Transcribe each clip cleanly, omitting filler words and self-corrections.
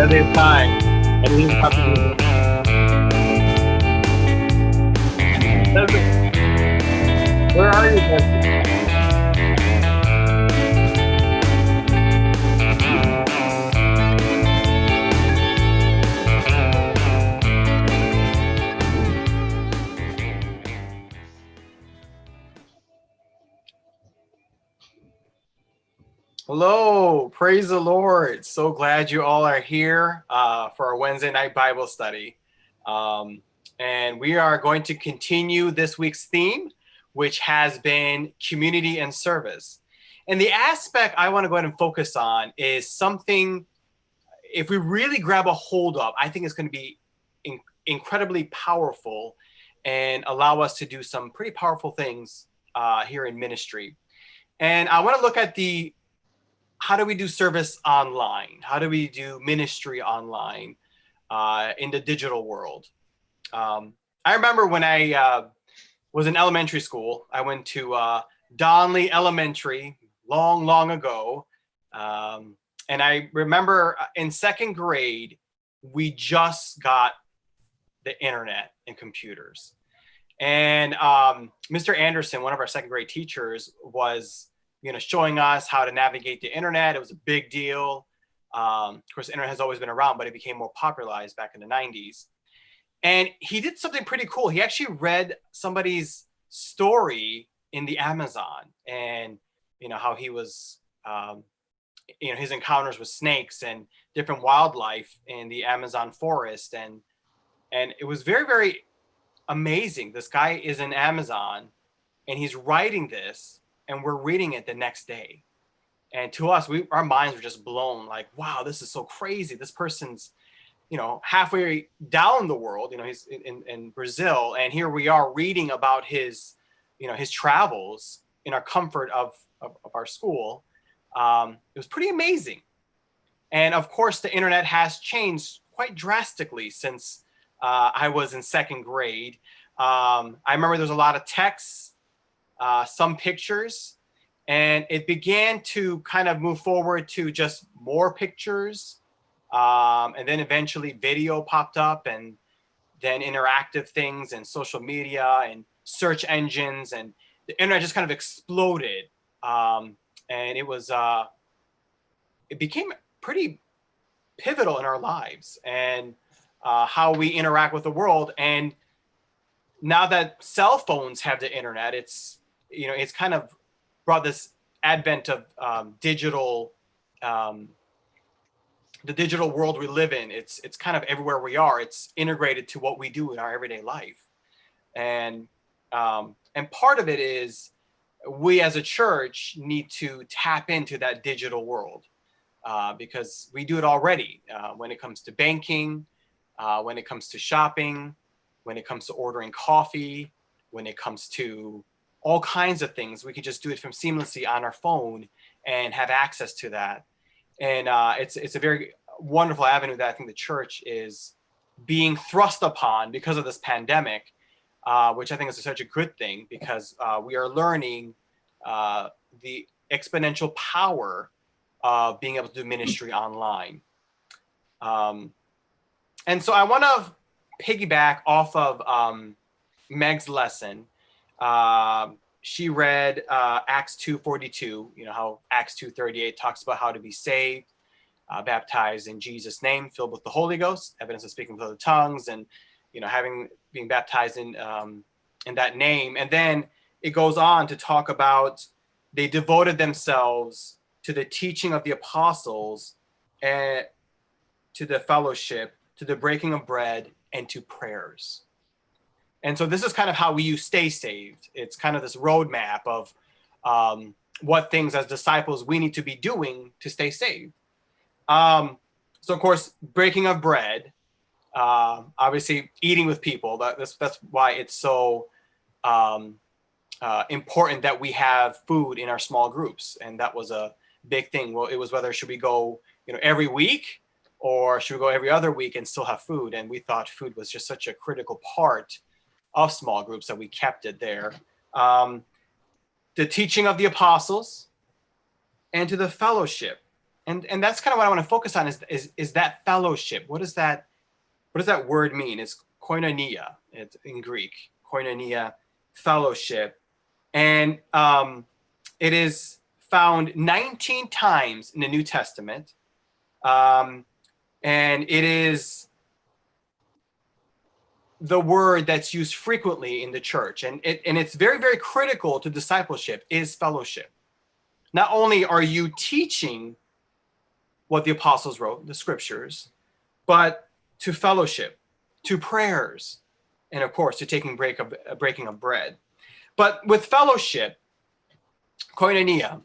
That is time. And he's about to do Desmond, where are you, Desmond? Hello, praise the Lord. So glad you all are here for our Wednesday night Bible study. And we are going to continue this week's theme, which has been community and service. And the aspect I want to go ahead and focus on is something, if we really grab a hold of, I think it's going to be incredibly powerful and allow us to do some pretty powerful things here in ministry. And I want to look at how do we do service online? How do we do ministry online in the digital world? I remember when I was in elementary school, I went to Donley Elementary long ago. And I remember in second grade, we just got the internet and computers. And Mr. Anderson, one of our second grade teachers, was showing us how to navigate the internet. It was a big deal. Of course, the internet has always been around, but it became more popularized back in the 90s. And he did something pretty cool. He actually read somebody's story in the Amazon, and how he was, his encounters with snakes and different wildlife in the Amazon forest, and it was very, very amazing. This guy is in Amazon, and he's writing this, and we're reading it the next day. And to us, our minds were just blown, like, wow, this is so crazy. This person's, halfway down the world, he's in Brazil. And here we are reading about his travels in our comfort of our school. It was pretty amazing. And of course, the internet has changed quite drastically since I was in second grade. I remember there's a lot of texts, some pictures, and it began to kind of move forward to just more pictures. And then eventually video popped up, and then interactive things and social media and search engines, and the internet just kind of exploded. And it became pretty pivotal in our lives and how we interact with the world. And now that cell phones have the internet, it's kind of brought this advent of digital, the digital world we live in. It's kind of everywhere we are. It's integrated to what we do in our everyday life. And part of it is we as a church need to tap into that digital world because we do it already when it comes to banking, when it comes to shopping, when it comes to ordering coffee, when it comes to all kinds of things. We can just do it from seamlessly on our phone and have access to that. And it's a very wonderful avenue that I think the church is being thrust upon because of this pandemic, which I think is such a good thing, because we are learning the exponential power of being able to do ministry online. And so I want to piggyback off of Meg's lesson. She read Acts 2:42, how Acts 2:38 talks about how to be saved, baptized in Jesus' name, filled with the Holy Ghost, evidence of speaking with other tongues, and being baptized in that name. And then it goes on to talk about they devoted themselves to the teaching of the apostles, and to the fellowship, to the breaking of bread, and to prayers. And so this is kind of how we stay saved. It's kind of this roadmap of what things as disciples we need to be doing to stay saved. So of course, breaking of bread, obviously eating with people. That's why it's so important that we have food in our small groups. And that was a big thing. Well, it was whether should we go every week, or should we go every other week and still have food? And we thought food was just such a critical part of small groups that we kept it there. The teaching of the apostles, and to the fellowship. And that's kind of what I want to focus on is that fellowship. What does that word mean? It's koinonia. It's in Greek, koinonia, fellowship, and it is found 19 times in the New Testament, and it is the word that's used frequently in the church, and it's very, very critical to discipleship is fellowship. Not only are you teaching what the apostles wrote, the scriptures, but to fellowship, to prayers, and of course to taking breaking of bread. But with fellowship, koinonia,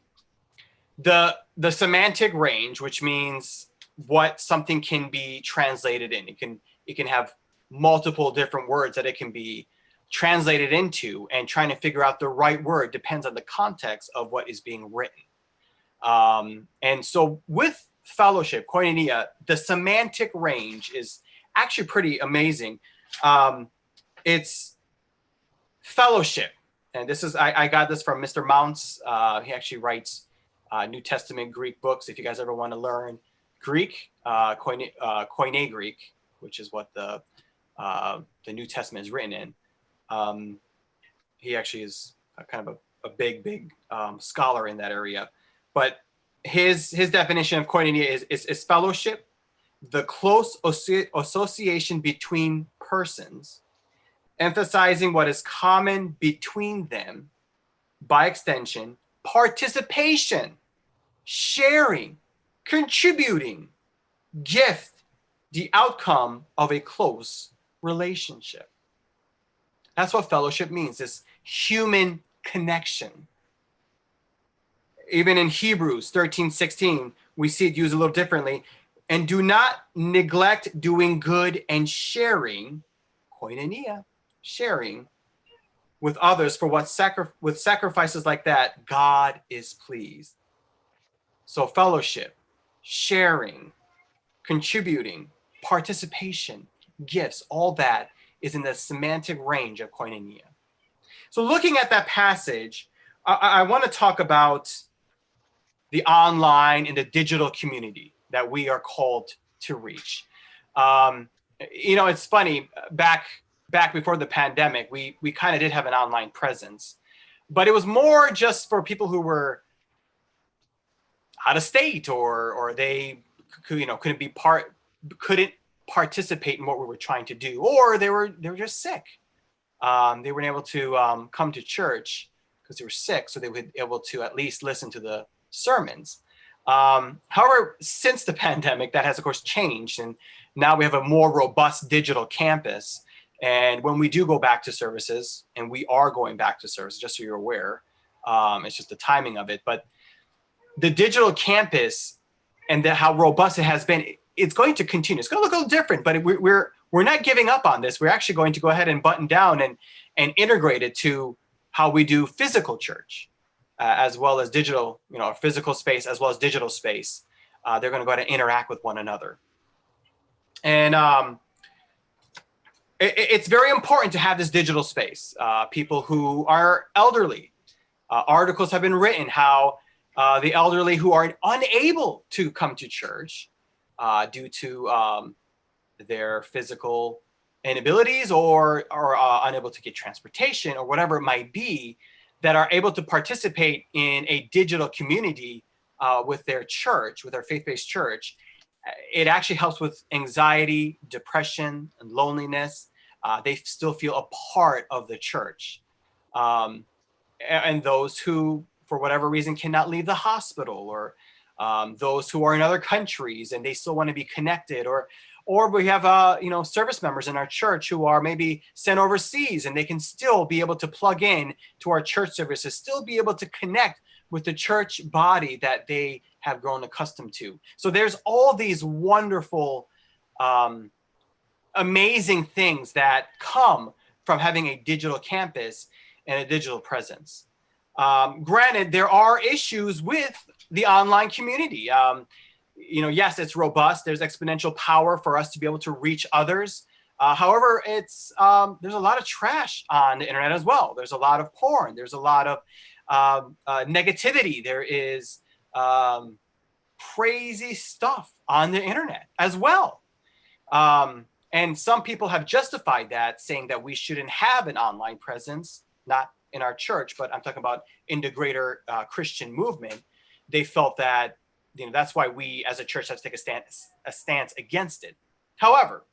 the semantic range, which means what something can be translated in. It can have multiple different words that it can be translated into, and trying to figure out the right word depends on the context of what is being written. And so with fellowship, koinonia, the semantic range is actually pretty amazing. It's fellowship. And this is, I got this from Mr. Mounts. He actually writes New Testament Greek books. If you guys ever want to learn Greek, Koine Greek, which is what the New Testament is written in. He actually is kind of a big scholar in that area. But his definition of koinonia is fellowship, the close association between persons, emphasizing what is common between them, by extension, participation, sharing, contributing, gift, the outcome of a close relationship. That's what fellowship means, this human connection. Even in Hebrews 13:16, we see it used a little differently. And do not neglect doing good and sharing, koinonia, sharing with others, for with sacrifices like that, God is pleased. So fellowship, sharing, contributing, participation, gifts, all that is in the semantic range of koinonia. So looking at that passage, I want to talk about the online and the digital community that we are called to reach. It's funny, back before the pandemic, we kind of did have an online presence, but it was more just for people who were out of state or they couldn't participate in what we were trying to do, or they were just sick. They weren't able to come to church because they were sick, so they would be able to at least listen to the sermons. However, since the pandemic, that has of course changed, and now we have a more robust digital campus. And when we do go back to services, and we are going back to services, just so you're aware, it's just the timing of it. But the digital campus and how robust it has been, it's going to continue. It's going to look a little different, but we're not giving up on this. We're actually going to go ahead and button down and integrate it to how we do physical church. As well as digital, physical space as well as digital space. They're going to go ahead and interact with one another. And it's very important to have this digital space. People who are elderly, articles have been written how the elderly who are unable to come to church due to their physical inabilities or unable to get transportation or whatever it might be, that are able to participate in a digital community with their church, with their faith-based church. It actually helps with anxiety, depression, and loneliness. They still feel a part of the church. And those who, for whatever reason, cannot leave the hospital, or those who are in other countries and they still want to be connected, or we have service members in our church who are maybe sent overseas and they can still be able to plug in to our church services, still be able to connect with the church body that they have grown accustomed to. So there's all these wonderful, amazing things that come from having a digital campus and a digital presence. Granted, there are issues with the online community. Yes, it's robust. There's exponential power for us to be able to reach others. However, there's a lot of trash on the internet as well. There's a lot of porn. There's a lot of negativity. There is crazy stuff on the internet as well. And some people have justified that, saying that we shouldn't have an online presence, not in our church, but I'm talking about in the greater Christian movement. They felt that, that's why we as a church have to take a stance against it. However,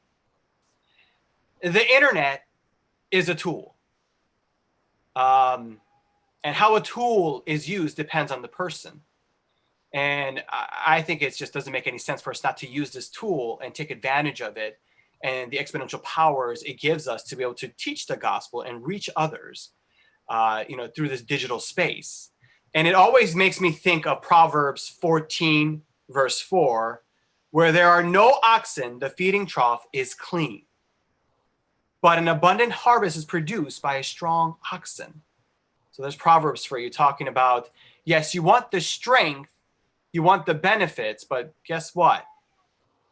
the internet is a tool. And how a tool is used depends on the person. And I think it just doesn't make any sense for us not to use this tool and take advantage of it and the exponential powers it gives us to be able to teach the gospel and reach others, through this digital space. And it always makes me think of Proverbs 14, verse 4, where there are no oxen, the feeding trough is clean, but an abundant harvest is produced by a strong oxen. So there's Proverbs for you talking about, yes, you want the strength, you want the benefits, but guess what?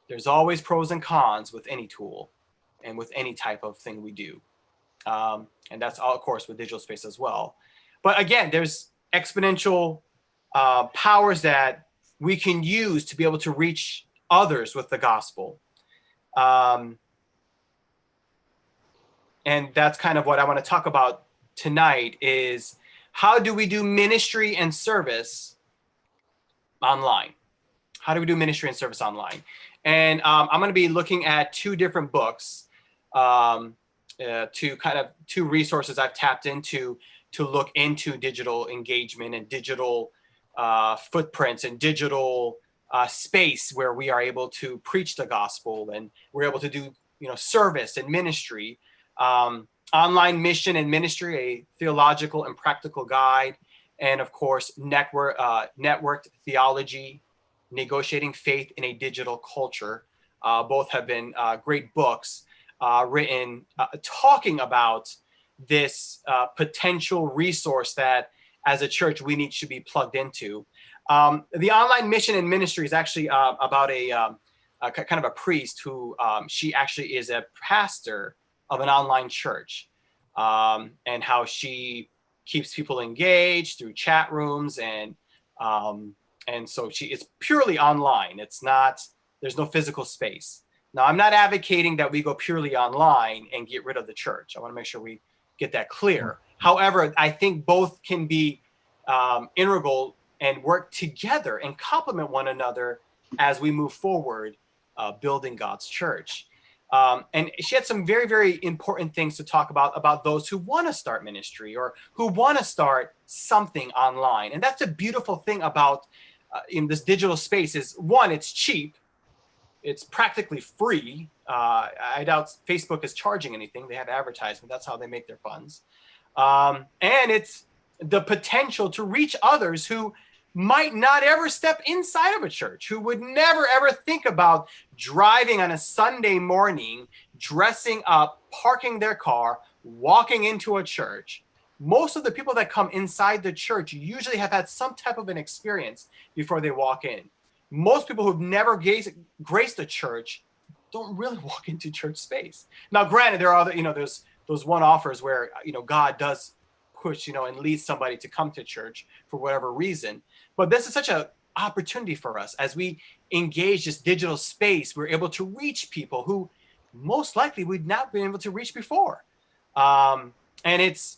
There's always pros and cons with any tool and with any type of thing we do. And that's all, of course, with digital space as well. But again, there's exponential powers that we can use to be able to reach others with the gospel. And that's kind of what I want to talk about tonight, is how do we do ministry and service online? How do we do ministry and service online? And I'm going to be looking at two different books, two resources I've tapped into to look into digital engagement and digital footprints and digital space where we are able to preach the gospel and we're able to do, service and ministry. Online Mission and Ministry, a theological and practical guide, and of course, Networked Theology, Negotiating Faith in a Digital Culture. Both have been great books written talking about this potential resource that as a church we need to be plugged into. The Online Mission and Ministry is actually about a kind of a priest who she actually is a pastor of an online church, and how she keeps people engaged through chat rooms, and so it's purely online. It's not, there's no physical space. Now, I'm not advocating that we go purely online and get rid of the church. I want to make sure we get that clear. However, I think both can be integral and work together and complement one another as we move forward, building God's church. And she had some very, very important things to talk about those who want to start ministry or who want to start something online. And that's a beautiful thing about in this digital space is, one, it's cheap. It's practically free. I doubt Facebook is charging anything. They have advertisement. That's how they make their funds. And it's the potential to reach others who might not ever step inside of a church, who would never, ever think about driving on a Sunday morning, dressing up, parking their car, walking into a church. Most of the people that come inside the church usually have had some type of an experience before they walk in. Most people who've never graced a church don't really walk into church space. Now, granted, there are other, there's those one-offers where, God does push, and lead somebody to come to church for whatever reason. But this is such an opportunity for us as we engage this digital space. We're able to reach people who most likely we'd not been able to reach before. And it's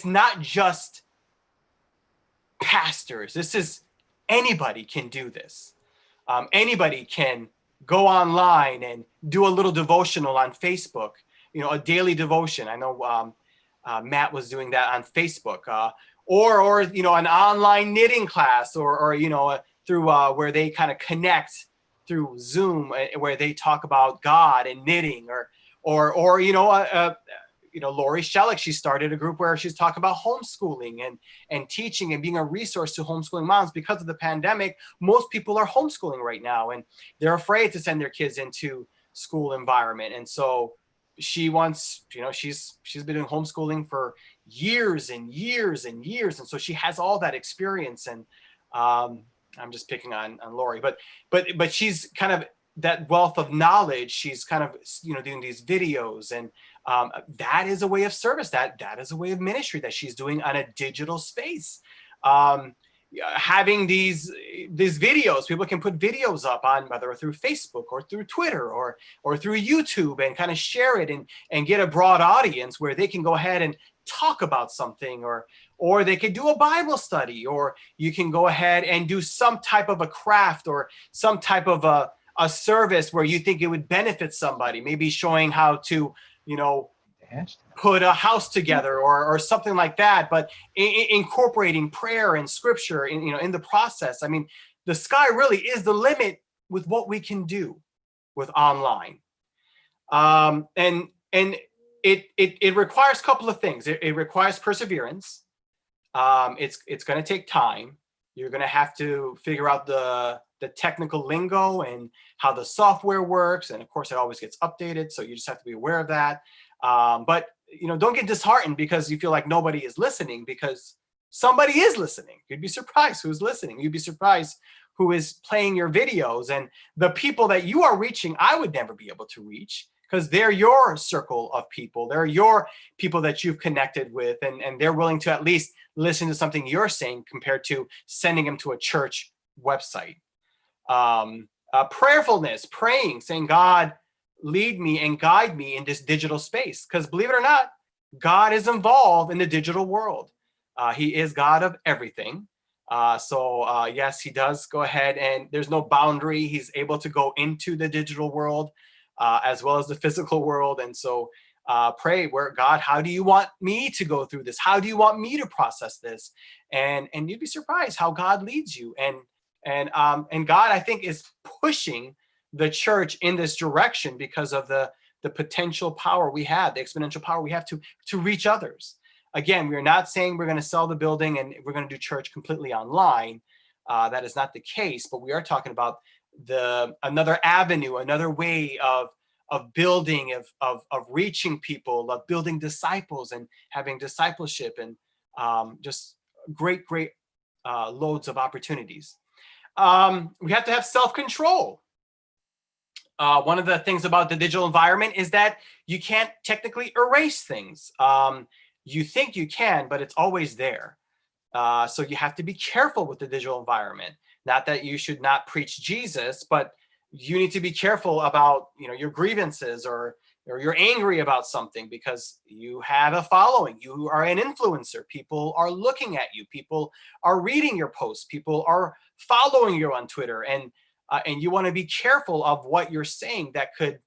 not just pastors. This is anybody can do this. Anybody can go online and do a little devotional on Facebook, a daily devotion. I know Matt was doing that on Facebook, or an online knitting class, or through where they kind of connect through Zoom, where they talk about God and knitting, or Lori Shellick, she started a group where she's talking about homeschooling and teaching and being a resource to homeschooling moms. Because of the pandemic, most people are homeschooling right now, and they're afraid to send their kids into school environment. And so she wants, she's been doing homeschooling for years and years and years. And so she has all that experience. And I'm just picking on Lori, but she's kind of that wealth of knowledge. She's kind of, doing these videos, and that is a way of service. That is a way of ministry that she's doing on a digital space. having these videos, people can put videos up on whether through Facebook or through Twitter or through YouTube and kind of share it and get a broad audience where they can go ahead and talk about something, or they could do a Bible study, or you can go ahead and do some type of a craft or some type of a service where you think it would benefit somebody, maybe showing how to, put a house together or something like that, but incorporating prayer and scripture in the process. I mean, the sky really is the limit with what we can do with online. And it requires a couple of things. It requires perseverance. It's going to take time. You're going to have to figure out the technical lingo and how the software works. And of course, it always gets updated. So you just have to be aware of that. But don't get disheartened because you feel like nobody is listening, because somebody is listening. You'd be surprised who's listening. You'd be surprised who is playing your videos. And the people that you are reaching, I would never be able to reach, because they're your circle of people. They're your people that you've connected with, and they're willing to at least listen to something you're saying compared to sending them to a church website. Prayerfulness, praying, saying, God, lead me and guide me in this digital space. Because believe it or not, God is involved in the digital world. He is God of everything. So yes, he does go ahead, and there's no boundary. He's able to go into the digital world as well as the physical world. And so pray, where God, how do you want me to go through this? How do you want me to process this? And you'd be surprised how God leads you. And God, I think, is pushing the church in this direction because of the potential power we have, the exponential power we have to reach others. Again, we're not saying we're going to sell the building and we're going to do church completely online. That is not the case, but we are talking about another avenue, another way of building, of reaching people, of building disciples and having discipleship, and just great loads of opportunities. We have to have self-control. One of the things about the digital environment is that you can't technically erase things. You think you can, but it's always there. So you have to be careful with the digital environment. Not that you should not preach Jesus, but you need to be careful about your grievances, or you're angry about something because you have a following. You are an influencer. People are looking at you. People are reading your posts. People are following you on Twitter, and you want to be careful of what you're saying that could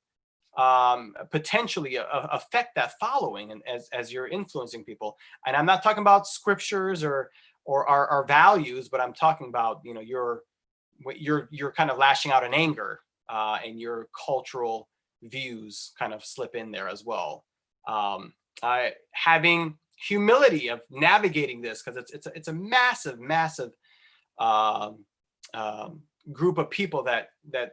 potentially affect that following, and as you're influencing people. And I'm not talking about scriptures or our values, but I'm talking about you're kind of lashing out in anger, and your cultural views kind of slip in there as well. Having humility of navigating this, because it's a massive group of people that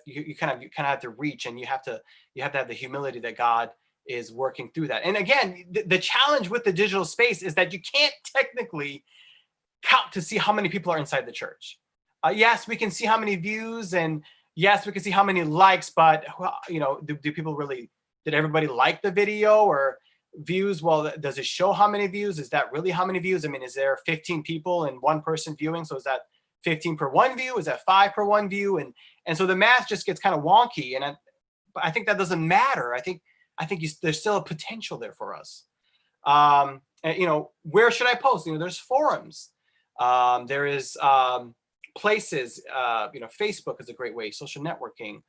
you kind of have to reach, and you have to have the humility that God is working through that. And again, the challenge with the digital space is that you can't technically count to see how many people are inside the church. Yes, we can see how many views, and yes, we can see how many likes, but do people really, did everybody like the video or views? Well, does it show how many views? Is that really how many views? I mean, is there 15 people and one person viewing? So is that 15 per one view? Is that 5 per one view? And so the math just gets kind of wonky. And I think that doesn't matter. I think there's still a potential there for us. And, where should I post? There's forums. There is places. Facebook is a great way. Social networking,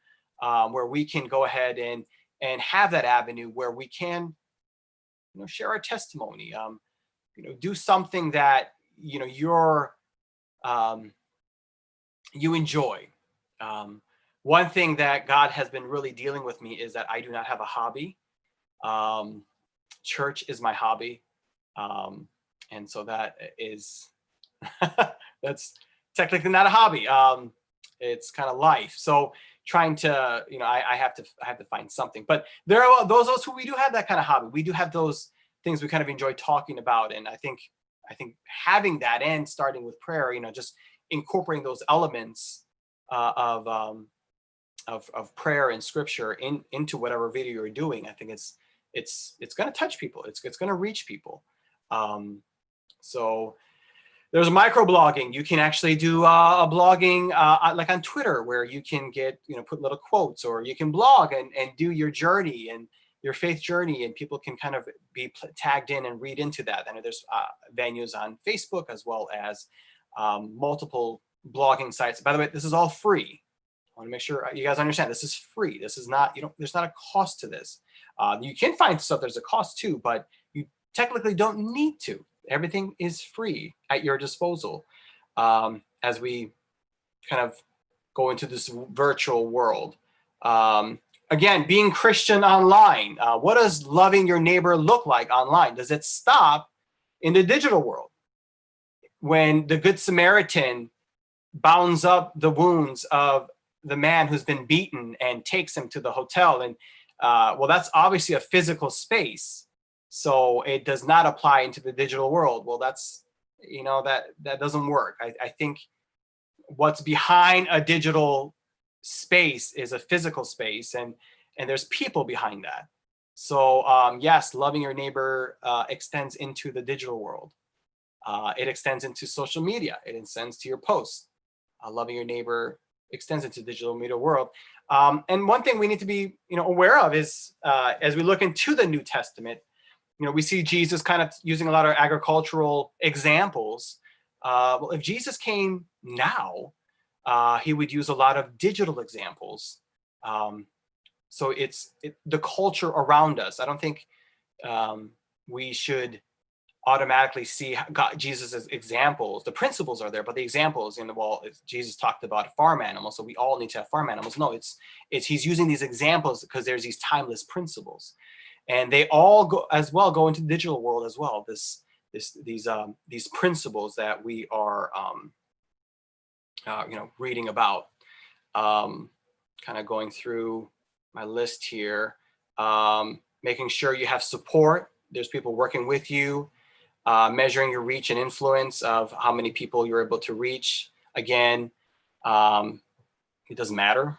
where we can go ahead and have that avenue where we can, share our testimony. Do something that you enjoy. One thing that God has been really dealing with me is that I do not have a hobby. Church is my hobby. And so that is, that's technically not a hobby. It's kind of life. So trying to, I have to find something, but there are those of us who we do have that kind of hobby. We do have those things we kind of enjoy talking about. And I think having that, and starting with prayer, just incorporating those elements of prayer and scripture into whatever video you're doing, I think it's going to touch people. It's going to reach people. So There's microblogging. You can actually do a blogging like on Twitter, where you can get, put little quotes, or you can blog and do your journey and your faith journey, and people can kind of be tagged in and read into that. And there's venues on Facebook, as well as multiple blogging sites. By the way, this is all free. I want to make sure you guys understand this is free. This is not, there's not a cost to this. You can find stuff there's a cost to, but you technically don't need to. Everything is free at your disposal as we kind of go into this virtual world. Again, being Christian online. What does loving your neighbor look like online? Does it stop in the digital world? When the Good Samaritan bounds up the wounds of the man who's been beaten and takes him to the hotel. And well, that's obviously a physical space. So it does not apply into the digital world. Well, that's, that doesn't work. I think what's behind a digital space is a physical space, and there's people behind that. So yes, loving your neighbor extends into the digital world. It extends into social media. It extends to your posts. Loving your neighbor extends into the digital media world. And one thing we need to be, aware of is as we look into the New Testament, we see Jesus kind of using a lot of agricultural examples. Well, if Jesus came now, he would use a lot of digital examples. So it's the culture around us. I don't think we should automatically see Jesus' examples. The principles are there, but the examples Jesus talked about farm animals, so we all need to have farm animals. No, it's he's using these examples because there's these timeless principles, and they all go into the digital world as well. These principles that we are reading about. Kind of going through my list here, making sure you have support. There's people working with you. Measuring your reach and influence of how many people you're able to reach. Again, it doesn't matter.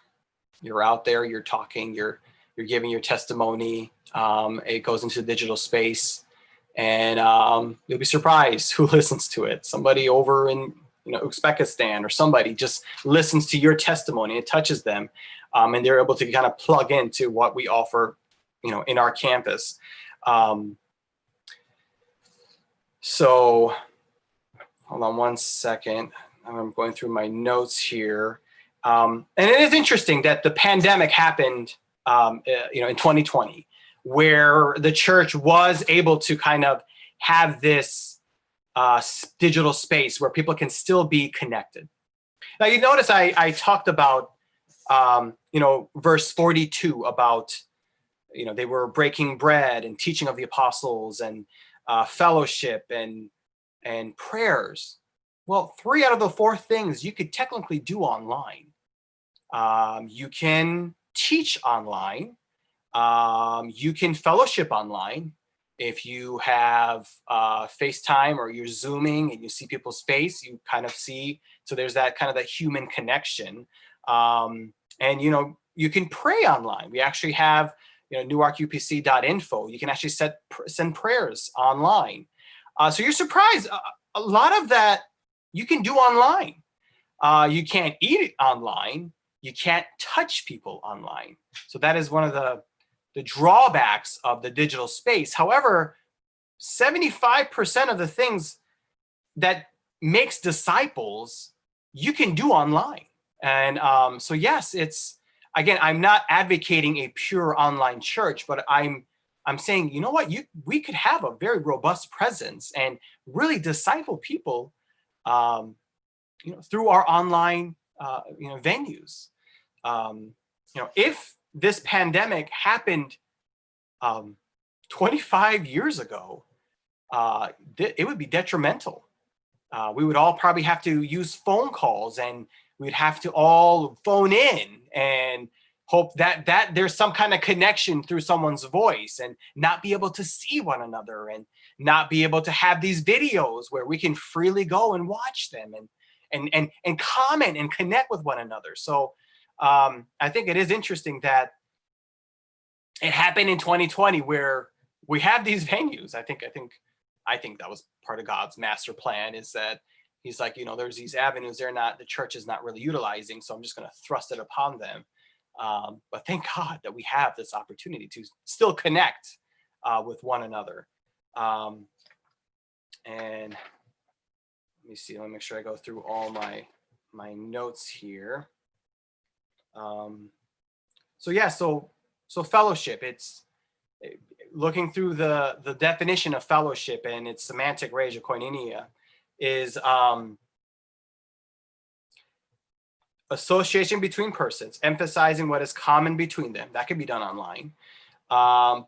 You're out there, you're talking, you're giving your testimony. It goes into the digital space, and you'll be surprised who listens to it. Somebody over in Uzbekistan or somebody just listens to your testimony. It touches them, and they're able to kind of plug into what we offer, in our campus. So hold on one second. I'm going through my notes here. And it is interesting that the pandemic happened, in 2020, where the church was able to kind of have this digital space where people can still be connected. Now, you notice I talked about, verse 42 about, they were breaking bread and teaching of the apostles and fellowship and prayers. Well, 3 out of the 4 things you could technically do online. You can teach online. You can fellowship online. If you have FaceTime or you're Zooming and you see people's face, you kind of see. So there's that kind of that human connection. And you can pray online. We actually have newarkupc.info. You can actually send prayers online. So you're surprised. A lot of that you can do online. You can't eat it online. You can't touch people online. So that is one of the drawbacks of the digital space. However, 75% of the things that makes disciples, you can do online. And so yes, again, I'm not advocating a pure online church, but I'm saying, we could have a very robust presence and really disciple people, through our online, venues. If this pandemic happened 25 years ago, it would be detrimental. We would all probably have to use phone calls, and we'd have to all phone in and hope that there's some kind of connection through someone's voice, and not be able to see one another, and not be able to have these videos where we can freely go and watch them and comment and connect with one another. So I think it is interesting that it happened in 2020 where we have these venues. I think that was part of God's master plan, is that he's like, there's these avenues the church is not really utilizing, so I'm just going to thrust it upon them. But thank God that we have this opportunity to still connect with one another. And let me see, let me make sure I go through all my notes here. So fellowship, it's looking through the definition of fellowship and its semantic range of koinonia is association between persons, emphasizing what is common between them. That can be done online.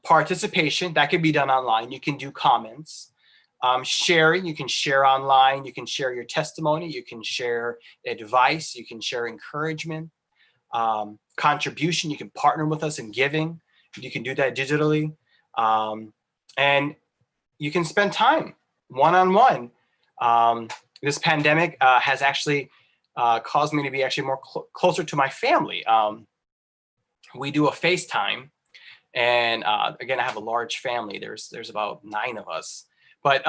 Participation, that can be done online. You can do comments. Sharing, you can share online. You can share your testimony. You can share advice. You can share encouragement. Contribution, you can partner with us in giving. You can do that digitally. And you can spend time one-on-one. This pandemic has actually caused me to be actually more closer to my family. We do a FaceTime, and again, I have a large family. There's about 9 of us, but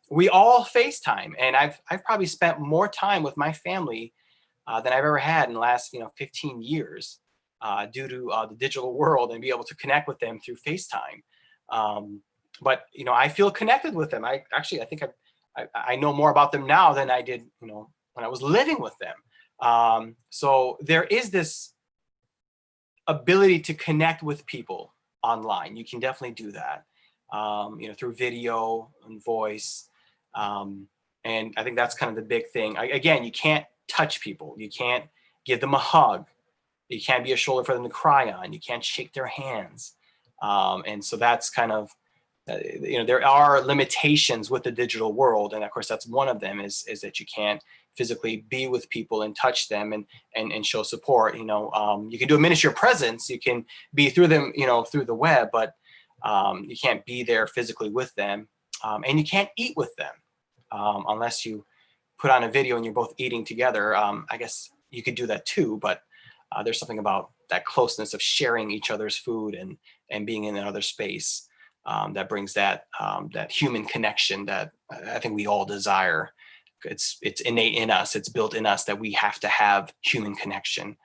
we all FaceTime, and I've probably spent more time with my family than I've ever had in the last 15 years due to the digital world, and be able to connect with them through FaceTime. But I feel connected with them. I think I know more about them now than I did when I was living with them. So there is this ability to connect with people online. You can definitely do that, through video and voice. And I think that's kind of the big thing. Again, you can't touch people. You can't give them a hug. You can't be a shoulder for them to cry on. You can't shake their hands. And so that's kind of, there are limitations with the digital world. And of course, that's one of them is that you can't physically be with people and touch them and show support. You can do a ministry of presence. You can be through them, through the web, but you can't be there physically with them. And you can't eat with them unless you put on a video and you're both eating together. I guess you could do that too, but there's something about that closeness of sharing each other's food and being in another space that brings that human connection that I think we all desire. It's innate in us. It's built in us that we have to have human connection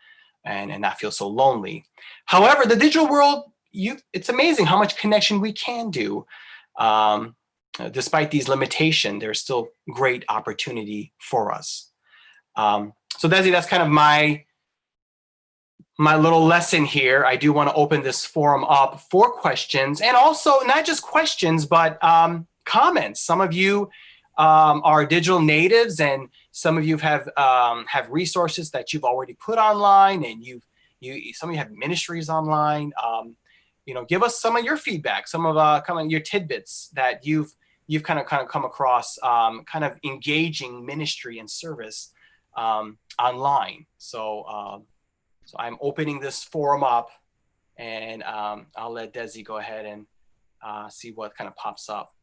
and not feel so lonely. However, the digital world, it's amazing how much connection we can do. Despite these limitations, there's still great opportunity for us. So Desi, that's kind of my little lesson here. I do want to open this forum up for questions, and also not just questions, but comments. Some of you are digital natives, and some of you have resources that you've already put online, and some of you have ministries online. Give us some of your feedback, some of your tidbits that you've kind of come across, kind of engaging ministry and service online. So I'm opening this forum up, and I'll let Desi go ahead and see what kind of pops up.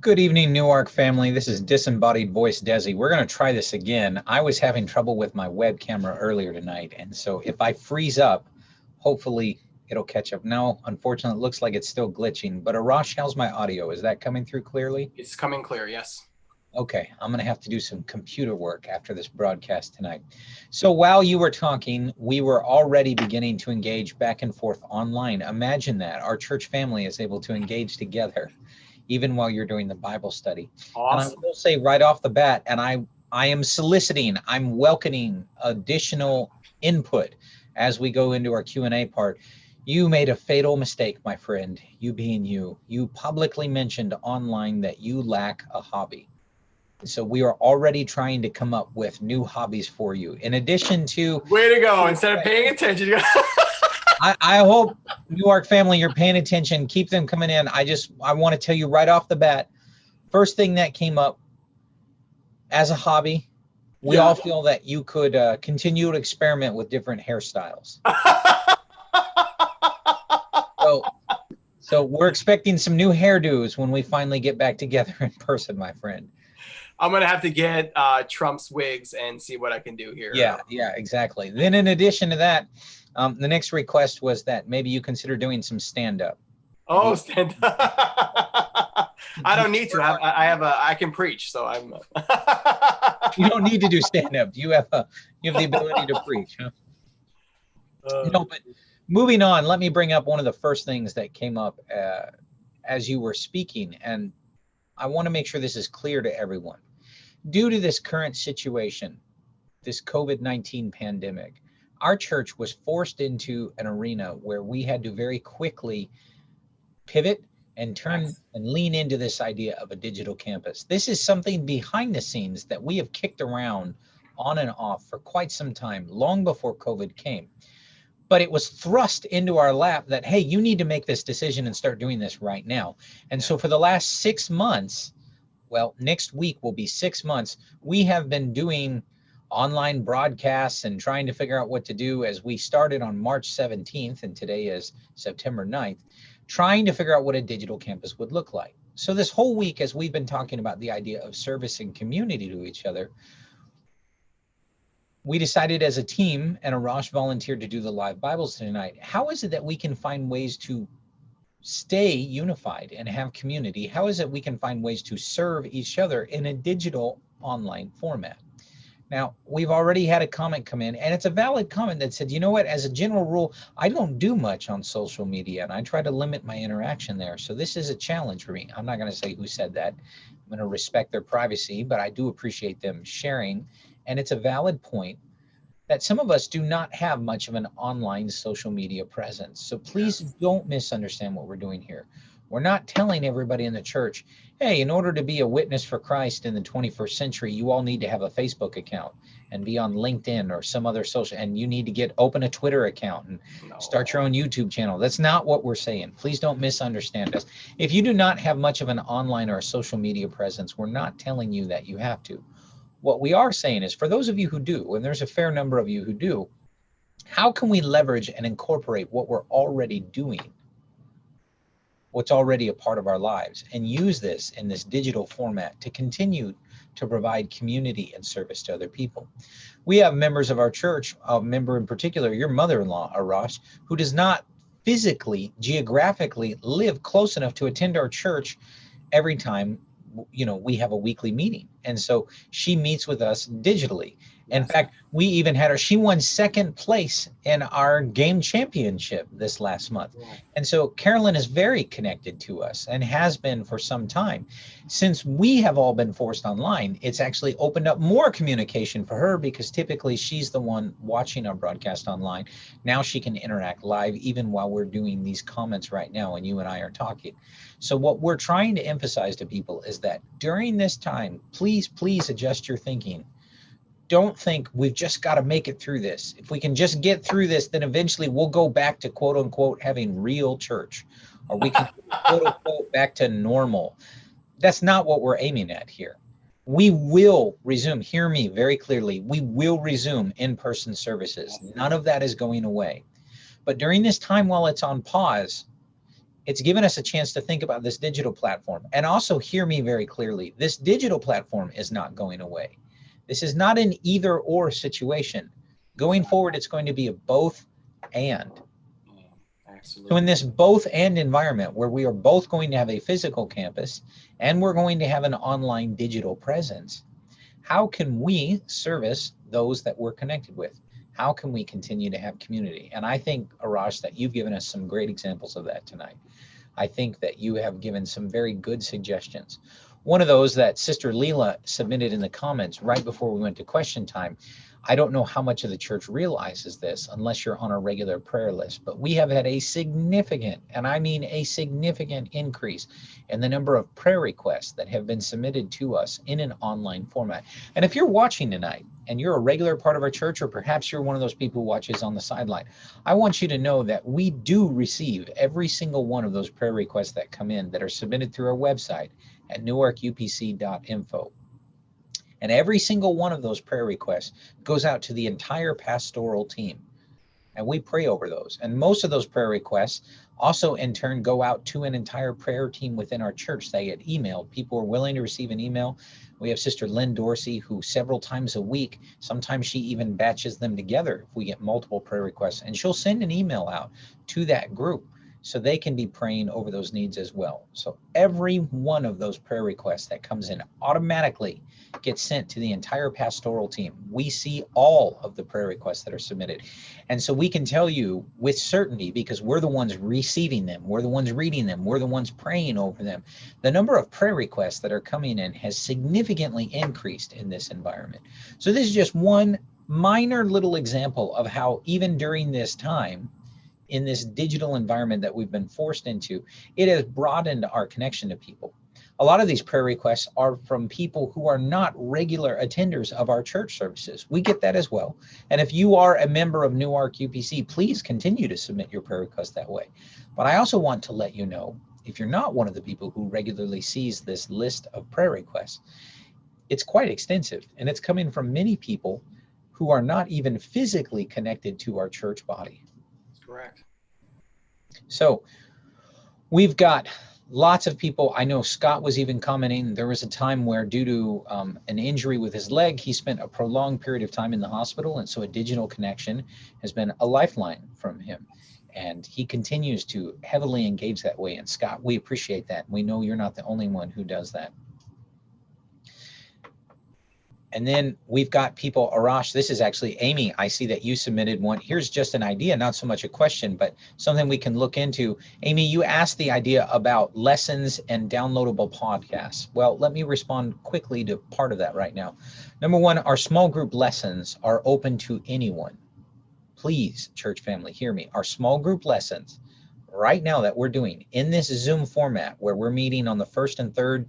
Good evening, Newark family. This is Disembodied Voice Desi. We're going to try this again. I was having trouble with my web camera earlier tonight, and so if I freeze up, hopefully it'll catch up. Now, unfortunately, it looks like it's still glitching, but Arash, how's my audio? Is that coming through clearly? It's coming clear, yes. Okay, I'm going to have to do some computer work after this broadcast tonight. So while you were talking, we were already beginning to engage back and forth online. Imagine that. Our church family is able to engage together even while you're doing the Bible study. Awesome. And I will say right off the bat, and I am soliciting, I'm welcoming additional input as we go into our Q&A part. You made a fatal mistake, my friend, you being you. You publicly mentioned online that you lack a hobby. So we are already trying to come up with new hobbies for you. In addition to— Way to go. Instead of paying attention. I hope, Newark family, you're paying attention. Keep them coming in. I want to tell you right off the bat, first thing that came up as a hobby, we all feel that you could continue to experiment with different hairstyles. So we're expecting some new hairdos when we finally get back together in person, my friend. I'm going to have to get Trump's wigs and see what I can do here. Yeah, exactly. Then in addition to that, the next request was that maybe you consider doing some stand-up. Oh, stand up. I don't need to. I can preach, so I'm. You don't need to do stand-up. You have the ability to preach, huh? But moving on, let me bring up one of the first things that came up as you were speaking, and I want to make sure this is clear to everyone. Due to this current situation, this COVID-19 pandemic, our church was forced into an arena where we had to very quickly pivot and turn and lean into this idea of a digital campus. This is something behind the scenes that we have kicked around on and off for quite some time, long before COVID came. But it was thrust into our lap that, hey, you need to make this decision and start doing this right now. And so for the last 6 months, well, next week will be 6 months, we have been doing online broadcasts and trying to figure out what to do as we started on March 17th, and today is September 9th, trying to figure out what a digital campus would look like. So this whole week, as we've been talking about the idea of service and community to each other, we decided as a team, and Arash volunteered to do the live Bibles tonight, how is it that we can find ways to stay unified and have community? How is it we can find ways to serve each other in a digital online format? Now, we've already had a comment come in, and it's a valid comment that said, you know what, as a general rule, I don't do much on social media, and I try to limit my interaction there. So this is a challenge for me. I'm not going to say who said that. I'm going to respect their privacy, but I do appreciate them sharing. And it's a valid point that some of us do not have much of an online social media presence. So please don't misunderstand what we're doing here. We're not telling everybody in the church, hey, in order to be a witness for Christ in the 21st century, you all need to have a Facebook account and be on LinkedIn or some other social, and you need to open a Twitter account and start your own YouTube channel. That's not what we're saying. Please don't misunderstand us. If you do not have much of an online or a social media presence, we're not telling you that you have to. What we are saying is, for those of you who do, and there's a fair number of you who do, how can we leverage and incorporate what we're already doing, what's already a part of our lives, and use this in this digital format to continue to provide community and service to other people? We have members of our church, a member in particular, your mother-in-law, Arash, who does not physically, geographically live close enough to attend our church every time we have a weekly meeting. And so she meets with us digitally. In fact, we even had her, she won second place in our game championship this last month. And so Carolyn is very connected to us and has been for some time. Since we have all been forced online, it's actually opened up more communication for her, because typically she's the one watching our broadcast online. Now she can interact live even while we're doing these comments right now and you and I are talking. So what we're trying to emphasize to people is that during this time, please adjust your thinking. Don't think we've just got to make it through this. If we can just get through this, then eventually we'll go back to quote unquote having real church, or we can quote unquote back to normal. That's not what we're aiming at here. We will resume, hear me very clearly, we will resume in-person services. None of that is going away. But during this time while it's on pause, it's given us a chance to think about this digital platform. And also hear me very clearly, this digital platform is not going away. This is not an either or situation. Going forward, it's going to be a both and. So in this both and environment where we are both going to have a physical campus and we're going to have an online digital presence, how can we service those that we're connected with? How can we continue to have community? And I think, Arash, that you've given us some great examples of that tonight. I think that you have given some very good suggestions. One of those that Sister Leela submitted in the comments right before we went to question time, I don't know how much of the church realizes this unless you're on a regular prayer list, but we have had a significant, and I mean a significant increase in the number of prayer requests that have been submitted to us in an online format. And if you're watching tonight and you're a regular part of our church, or perhaps you're one of those people who watches on the sideline, I want you to know that we do receive every single one of those prayer requests that come in that are submitted through our website at newarkupc.info. And every single one of those prayer requests goes out to the entire pastoral team. And we pray over those. And most of those prayer requests also in turn go out to an entire prayer team within our church. They get emailed. People are willing to receive an email. We have Sister Lynn Dorsey, who several times a week, sometimes she even batches them together if we get multiple prayer requests. And she'll send an email out to that group. so they can be praying over those needs as well. So every one of those prayer requests that comes in automatically gets sent to the entire pastoral team. We see all of the prayer requests that are submitted. And so we can tell you with certainty, because we're the ones receiving them, we're the ones reading them, we're the ones praying over them. The number of prayer requests that are coming in has significantly increased in this environment. So this is just one minor little example of how even during this time, in this digital environment that we've been forced into, it has broadened our connection to people. A lot of these prayer requests are from people who are not regular attenders of our church services. We get that as well. And if you are a member of Newark UPC, please continue to submit your prayer requests that way. But I also want to let you know, if you're not one of the people who regularly sees this list of prayer requests, it's quite extensive, and it's coming from many people who are not even physically connected to our church body. That's correct. So we've got lots of people. I know Scott was even commenting, there was a time where due to an injury with his leg, he spent a prolonged period of time in the hospital. And so a digital connection has been a lifeline from him. And he continues to heavily engage that way. And Scott, we appreciate that. We know you're not the only one who does that. And then we've got people, Arash, this is actually Amy. I see that you submitted one. Here's just an idea, not so much a question, but something we can look into. Amy, you asked the idea about lessons and downloadable podcasts. Well, let me respond quickly to part of that right now. Number one, our small group lessons are open to anyone. Please, church family, hear me. Our small group lessons right now that we're doing in this Zoom format where we're meeting on the first and third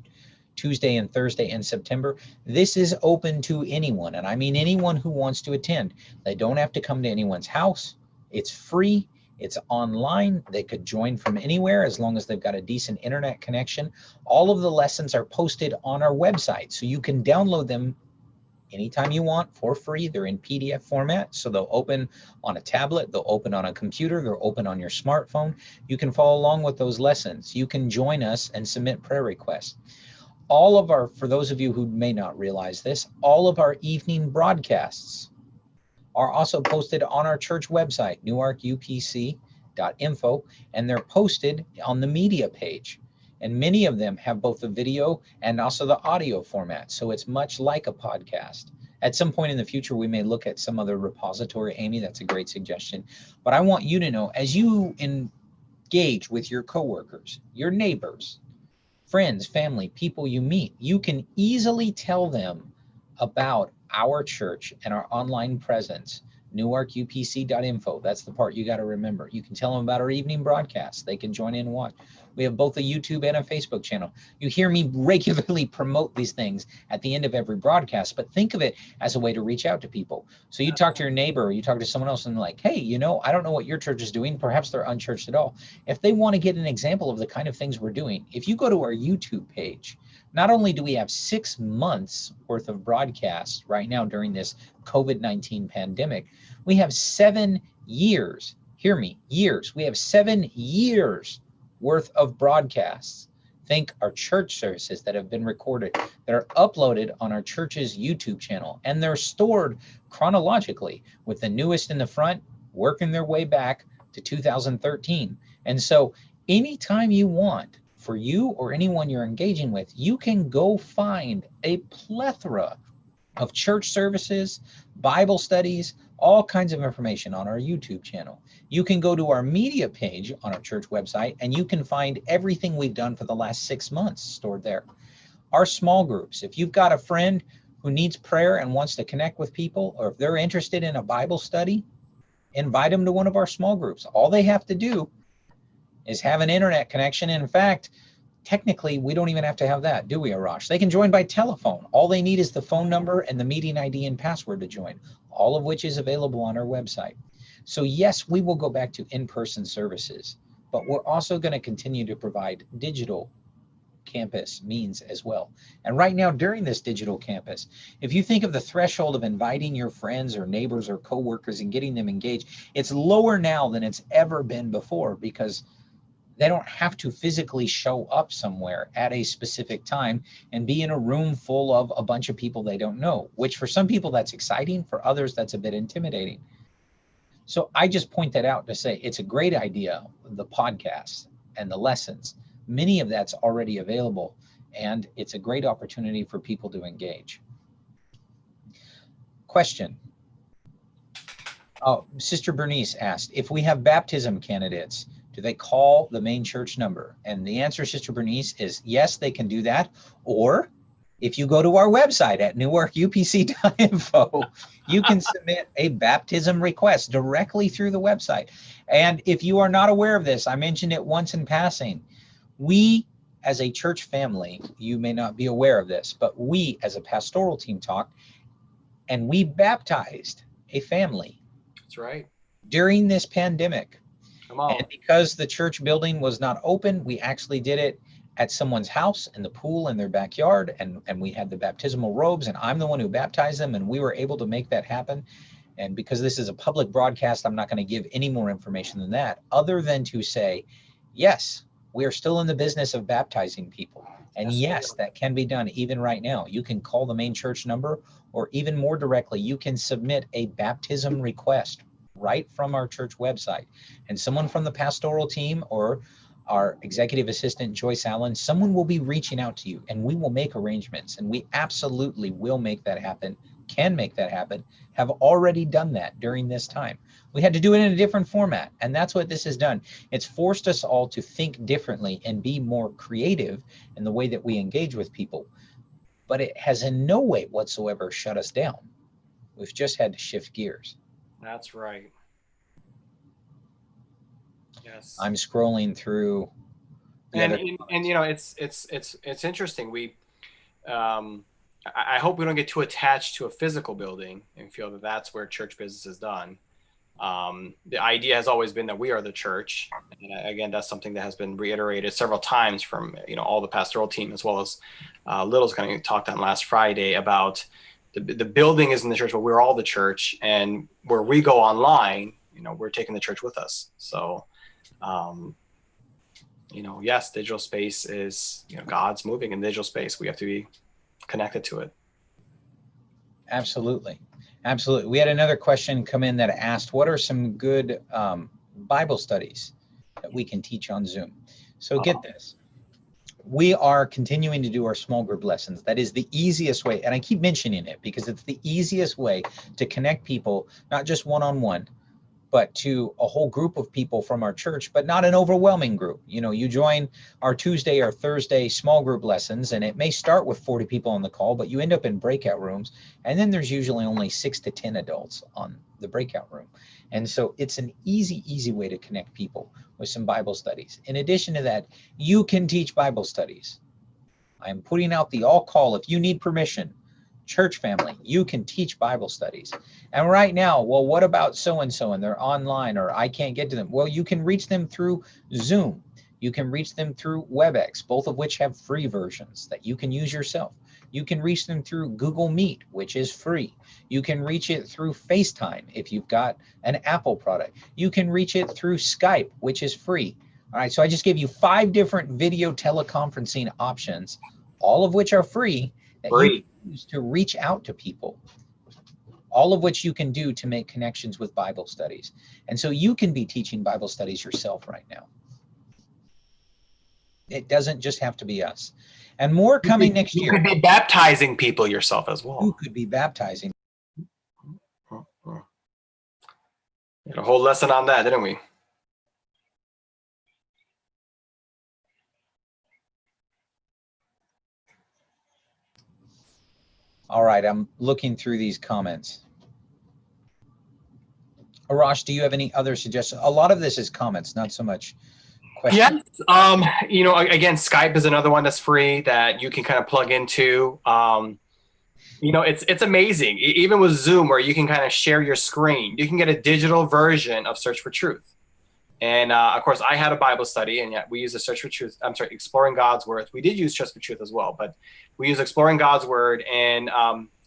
Tuesday and Thursday in September, this is open to anyone. And I mean anyone who wants to attend. They don't have to come to anyone's house. It's free. It's online. They could join from anywhere as long as they've got a decent internet connection. All of the lessons are posted on our website, so you can download them anytime you want for free. They're in PDF format, so they'll open on a tablet, they'll open on a computer, they'll open on your smartphone. You can follow along with those lessons. You can join us and submit prayer requests. All of our, for those of you who may not realize this, all of our evening broadcasts are also posted on our church website, newarkupc.info, and they're posted on the media page. And many of them have both the video and also the audio format. So it's much like a podcast. At some point in the future, we may look at some other repository. Amy, that's a great suggestion. But I want you to know, as you engage with your coworkers, your neighbors, friends, family, people you meet, you can easily tell them about our church and our online presence, newarkupc.info. That's the part you got to remember. You can tell them about our evening broadcasts. They can join in and watch. We have both a YouTube and a Facebook channel. You hear me regularly promote these things at the end of every broadcast, but think of it as a way to reach out to people. So you talk to your neighbor, or you talk to someone else and like, hey, you know, I don't know what your church is doing. Perhaps they're unchurched at all. If they want to get an example of the kind of things we're doing, if you go to our YouTube page, not only do we have 6 months worth of broadcasts right now during this COVID-19 pandemic, we have 7 years, hear me, years. We have 7 years worth of broadcasts. Think our church services that have been recorded, that are uploaded on our church's YouTube channel, and they're stored chronologically with the newest in the front, working their way back to 2013. And so anytime you want, for you or anyone you're engaging with, you can go find a plethora of church services, Bible studies, all kinds of information on our YouTube channel. You can go to our media page on our church website and you can find everything we've done for the last 6 months stored there. Our small groups, if you've got a friend who needs prayer and wants to connect with people, or if they're interested in a Bible study, invite them to one of our small groups. All they have to do is have an internet connection. In fact, technically, we don't even have to have that, do we, Arash? They can join by telephone. All they need is the phone number and the meeting ID and password to join, all of which is available on our website. So yes, we will go back to in-person services, but we're also going to continue to provide digital campus means as well. And right now, during this digital campus, if you think of the threshold of inviting your friends or neighbors or coworkers and getting them engaged, it's lower now than it's ever been before, because they don't have to physically show up somewhere at a specific time and be in a room full of a bunch of people they don't know, which for some people that's exciting, for others that's a bit intimidating. So I just point that out to say it's a great idea, the podcast and the lessons. Many of that's already available, and it's a great opportunity for people to engage. Question. Oh, Sister Bernice asked, if we have baptism candidates, do they call the main church number? And the answer, Sister Bernice, is yes, they can do that. Or if you go to our website at newarkupc.info, you can submit a baptism request directly through the website. And if you are not aware of this, I mentioned it once in passing. We, as a church family, you may not be aware of this, but we, as a pastoral team, talked, and we baptized a family. That's right. During this pandemic. Come on. And because the church building was not open, we actually did it at someone's house in the pool in their backyard, and we had the baptismal robes, and I'm the one who baptized them, and we were able to make that happen. And because this is a public broadcast, I'm not going to give any more information than that, other than to say, yes, we are still in the business of baptizing people. And yes, that can be done even right now. You can call the main church number, or even more directly, you can submit a baptism request right from our church website. And someone from the pastoral team or our executive assistant, Joyce Allen, someone will be reaching out to you, and we will make arrangements. And we absolutely will make that happen, can make that happen, have already done that during this time. We had to do it in a different format, and that's what this has done. It's forced us all to think differently and be more creative in the way that we engage with people. But it has in no way whatsoever shut us down. We've just had to shift gears. That's right. Yes. I'm scrolling through. And you know, it's interesting. We, I hope we don't get too attached to a physical building and feel that that's where church business is done. The idea has always been that we are the church. And again, that's something that has been reiterated several times from, you know, all the pastoral team, as well as Little's kind of talked on last Friday about the building is in the church, but we're all the church. And where we go online, you know, we're taking the church with us. So, you know, yes, digital space is, you know, God's moving in digital space. We have to be connected to it. Absolutely. Absolutely. We had another question come in that asked, what are some good Bible studies that we can teach on Zoom? So get this. We are continuing to do our small group lessons. That is the easiest way. And I keep mentioning it because it's the easiest way to connect people, not just one-on-one, but to a whole group of people from our church, but not an overwhelming group. You know, you join our Tuesday or Thursday small group lessons, and it may start with 40 people on the call, but you end up in breakout rooms. And then there's usually only 6 to 10 adults on the breakout room. And so it's an easy way to connect people with some Bible studies. In addition to that, you can teach Bible studies. I'm putting out the all call. If you need permission, church family, you can teach Bible studies. And right now, well, what about so-and-so and they're online, or I can't get to them? Well, you can reach them through Zoom. You can reach them through WebEx, both of which have free versions that you can use yourself. You can reach them through Google Meet, which is free. You can reach it through FaceTime if you've got an Apple product. You can reach it through Skype, which is free. All right, so I just gave you 5 different video teleconferencing options, all of which are free, that you can use to reach out to people, all of which you can do to make connections with Bible studies. And so you can be teaching Bible studies yourself right now. It doesn't just have to be us. And more coming next year. You could be baptizing people yourself as well. You could be baptizing. We had a whole lesson on that, didn't we? All right, I'm looking through these comments. Arash, do you have any other suggestions? A lot of this is comments, not so much questions. Yes. You know, again, Skype is another one that's free that you can kind of plug into. You know, it's amazing. Even with Zoom, where you can kind of share your screen, you can get a digital version of Search for Truth. And of course, I had a Bible study, and yet we use a Search for Truth. I'm sorry, Exploring God's Word. We did use Search for Truth as well, but we use Exploring God's Word, and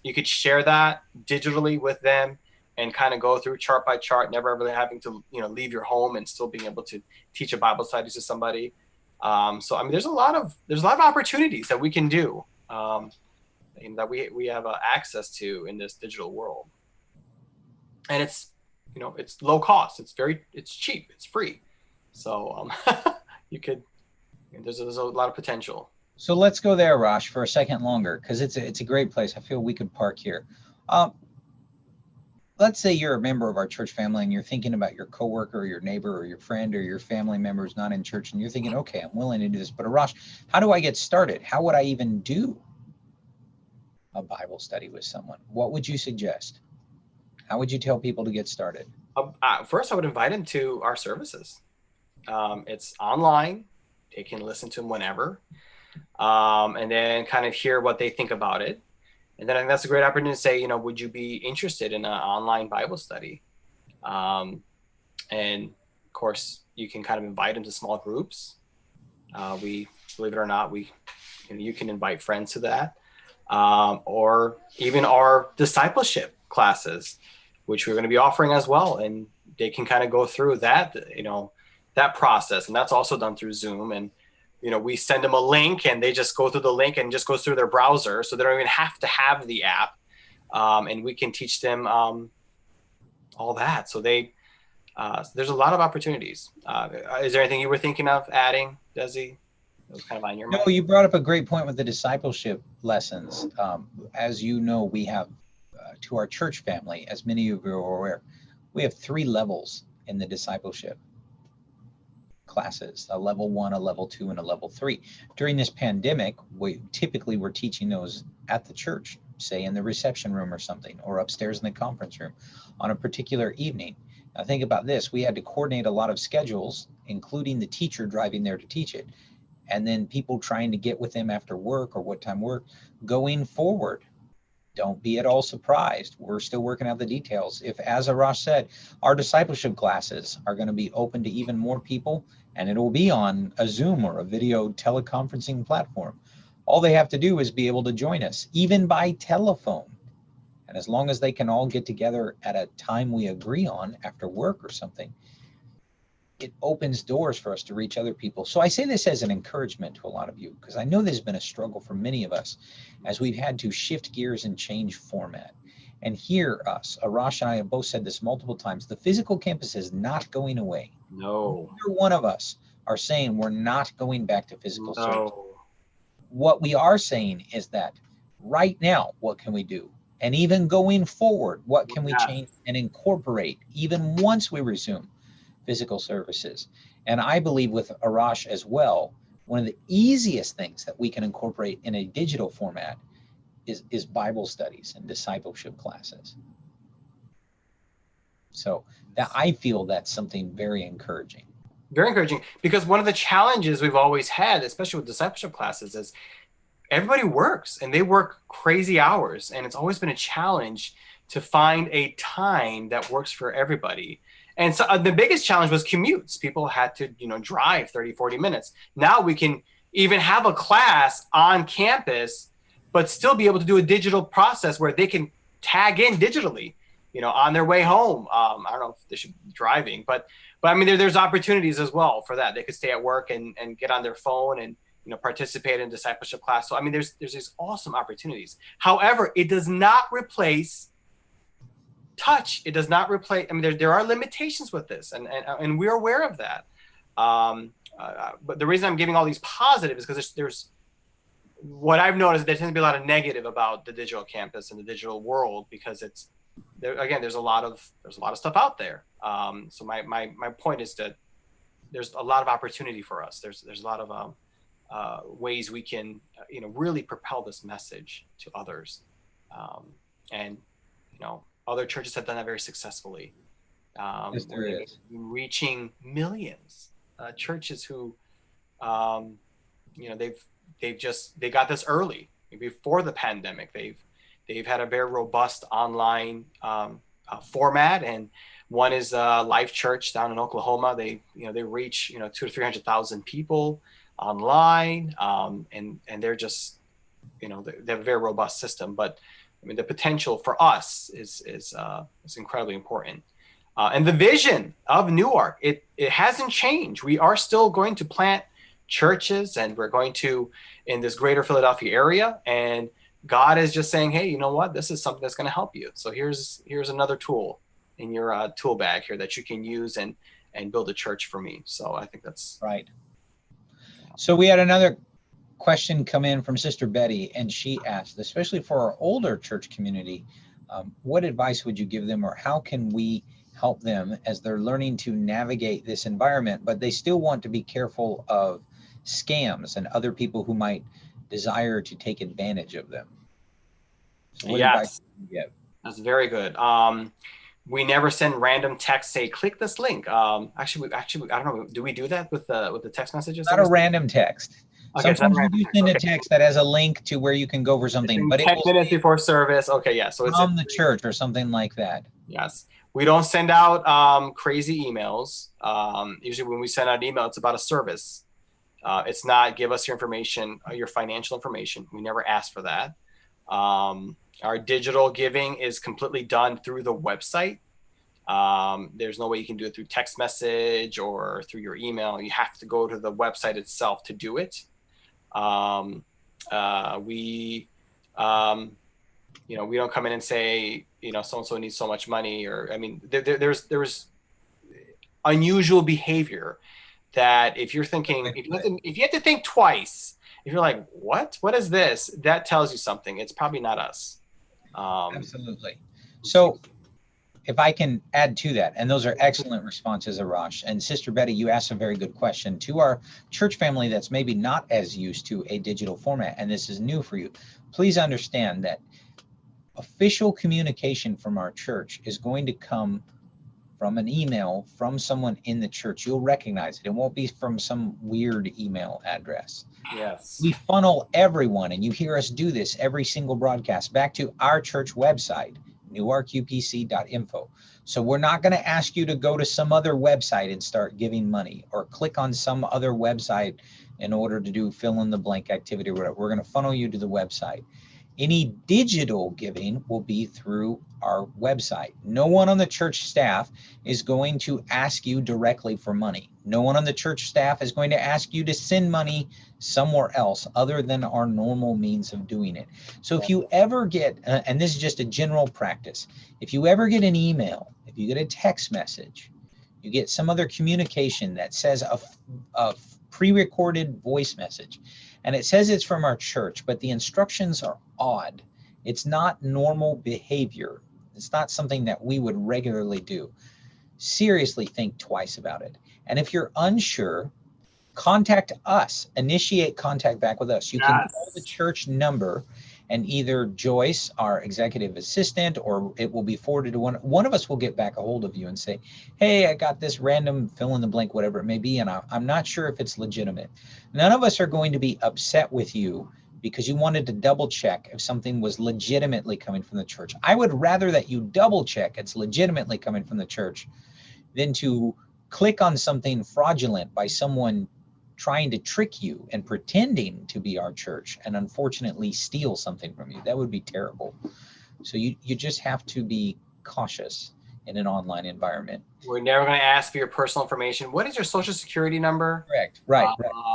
you could share that digitally with them and kind of go through chart by chart, never really having to, you know, leave your home and still being able to teach a Bible study to somebody. So I mean, there's a lot of opportunities that we can do, and that we have access to in this digital world, and it's it's low cost. It's cheap. It's free. So you could, there's a lot of potential. So let's go there, Rosh, for a second longer, because it's a great place. I feel we could park here. Let's say you're a member of our church family and you're thinking about your coworker or your neighbor or your friend or your family member who's not in church, and you're thinking, okay, I'm willing to do this, but Arash, how do I get started? How would I even do a Bible study with someone? What would you suggest? How would you tell people to get started? First, I would invite them to our services. It's online. They can listen to them whenever, and then kind of hear what they think about it. And then I think that's a great opportunity to say, would you be interested in an online Bible study? And of course, you can kind of invite them to small groups. We, believe it or not, you can invite friends to that, or even our discipleship classes, which we're going to be offering as well. And they can kind of go through that, that process. And that's also done through Zoom. And we send them a link and they just go through the link and just goes through their browser. So they don't even have to have the app. And we can teach them all that. So there's a lot of opportunities. Is there anything you were thinking of adding, Desi? It was kind of on your mind. No, you brought up a great point with the discipleship lessons. As you know, we have to our church family, as many of you are aware, we have 3 levels in the discipleship classes: a level 1, a level 2, and a level 3. During this pandemic, we typically were teaching those at the church, say in the reception room or something, or upstairs in the conference room on a particular evening. Now think about this: we had to coordinate a lot of schedules, including the teacher driving there to teach it, and then people trying to get with them after work or what time work. Going forward, don't be at all surprised. We're still working out the details. If, as Arash said, our discipleship classes are going to be open to even more people, and it will be on a Zoom or a video teleconferencing platform. All they have to do is be able to join us, even by telephone. And as long as they can all get together at a time we agree on after work or something, it opens doors for us to reach other people. So I say this as an encouragement to a lot of you, because I know there's been a struggle for many of us as we've had to shift gears and change format. And hear us, Arash and I have both said this multiple times, the physical campus is not going away. No. Neither one of us are saying we're not going back to physical service. No. What we are saying is that right now, what can we do? And even going forward, what can we change and incorporate even once we resume physical services? And I believe with Arash as well, one of the easiest things that we can incorporate in a digital format is Bible studies and discipleship classes. So that, I feel that's something very encouraging. Very encouraging, because one of the challenges we've always had, especially with discipleship classes, is everybody works and they work crazy hours. And it's always been a challenge to find a time that works for everybody. And so the biggest challenge was commutes. People had to, drive 30, 40 minutes. Now we can even have a class on campus, but still be able to do a digital process where they can tag in digitally, on their way home. I don't know if they should be driving, but I mean, there's opportunities as well for that. They could stay at work and get on their phone and, participate in discipleship class. So, I mean, there's these awesome opportunities. However, it does not replace touch. It does not replace, I mean, there are limitations with this, and we're aware of that. But the reason I'm giving all these positives is because there's what I've noticed, there tends to be a lot of negative about the digital campus and the digital world, because it's there, again, there's a lot of stuff out there. So my point is that there's a lot of opportunity for us. There's a lot of ways we can really propel this message to others, and other churches have done that very successly. Yes, there is. Reaching millions. Churches who they got this early before the pandemic. They've had a very robust online format, and one is Life Church down in Oklahoma. They reach 200,000 to 300,000 people online, and they're just they have a very robust system. But I mean, the potential for us is incredibly important. And the vision of Newark, it hasn't changed. We are still going to plant churches, and we're going to in this greater Philadelphia area. And God is just saying, hey, you know what? This is something that's going to help you. So here's another tool. tool bag here that you can use and build a church for me. So I think that's right. So we had another question come in from Sister Betty, and she asked, especially for our older church community, what advice would you give them, or how can we help them as they're learning to navigate this environment, but they still want to be careful of scams and other people who might desire to take advantage of them? So what advice would you give? That's very good. We never send random text, say, click this link. Actually, I don't know. Do we do that with the text messages? Not a random text. Okay, it's not Sometimes a we random do text. send a Okay. text that has a link to where you can go for something, but it 10 will minutes say before service. Okay, yeah. So it's from the church or something like that. yes. We don't send out crazy emails. Usually when we send out an email, it's about a service. It's not give us your information, your financial information. We never ask for that. Our digital giving is completely done through the website. There's no way you can do it through text message or through your email. You have to go to the website itself to do it. We don't come in and say, so-and-so needs so much money, or, I mean, there's unusual behavior that if you're thinking, if you have to think twice, if you're like, what is this? That tells you something. It's probably not us. Absolutely. So if I can add to that, and those are excellent responses, Arash. And Sister Betty, you asked a very good question to our church family that's maybe not as used to a digital format, and this is new for you. Please understand that official communication from our church is going to come from an email from someone in the church. You'll recognize it. It won't be from some weird email address. Yes. We funnel everyone, and you hear us do this every single broadcast, back to our church website, newarkupc.info. So we're not going to ask you to go to some other website and start giving money, or click on some other website in order to do fill in the blank activity or whatever. We're going to funnel you to the website. Any digital giving will be through our website. No one on the church staff is going to ask you directly for money. No one on the church staff is going to ask you to send money somewhere else other than our normal means of doing it. So if you ever get, and this is just a general practice, if you ever get an email, if you get a text message, you get some other communication that says a pre-recorded voice message, and it says it's from our church, but the instructions are odd. It's not normal behavior. It's not something that we would regularly do. Seriously think twice about it. And if you're unsure, contact us. Initiate contact back with us. You can call the church number, and either Joyce, our executive assistant, or it will be forwarded to one of us will get back a hold of you and say, hey, I got this random fill in the blank, whatever it may be, and I'm not sure if it's legitimate. None of us are going to be upset with you because you wanted to double check if something was legitimately coming from the church. I would rather that you double check it's legitimately coming from the church than to click on something fraudulent by someone trying to trick you and pretending to be our church and unfortunately steal something from you. That would be terrible. So you just have to be cautious in an online environment. We're never going to ask for your personal information. What is your social security number? Correct. Right.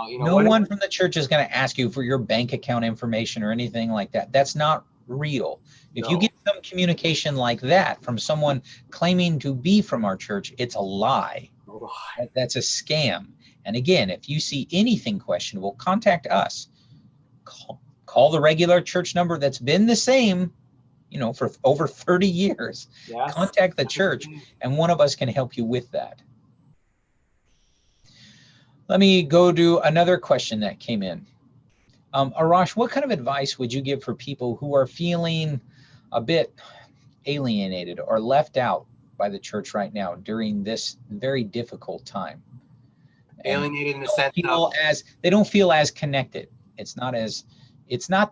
No one from the church is going to ask you for your bank account information or anything like that. That's not real. If you get some communication like that from someone claiming to be from our church, it's a lie. That's a scam. And again, if you see anything questionable, contact us. Call the regular church number that's been the same, for over 30 years. Yes. Contact the church, and one of us can help you with that. Let me go to another question that came in. Arash, what kind of advice would you give for people who are feeling a bit alienated or left out by the church right now during this very difficult time? Alienated in the sense they don't feel as connected. It's not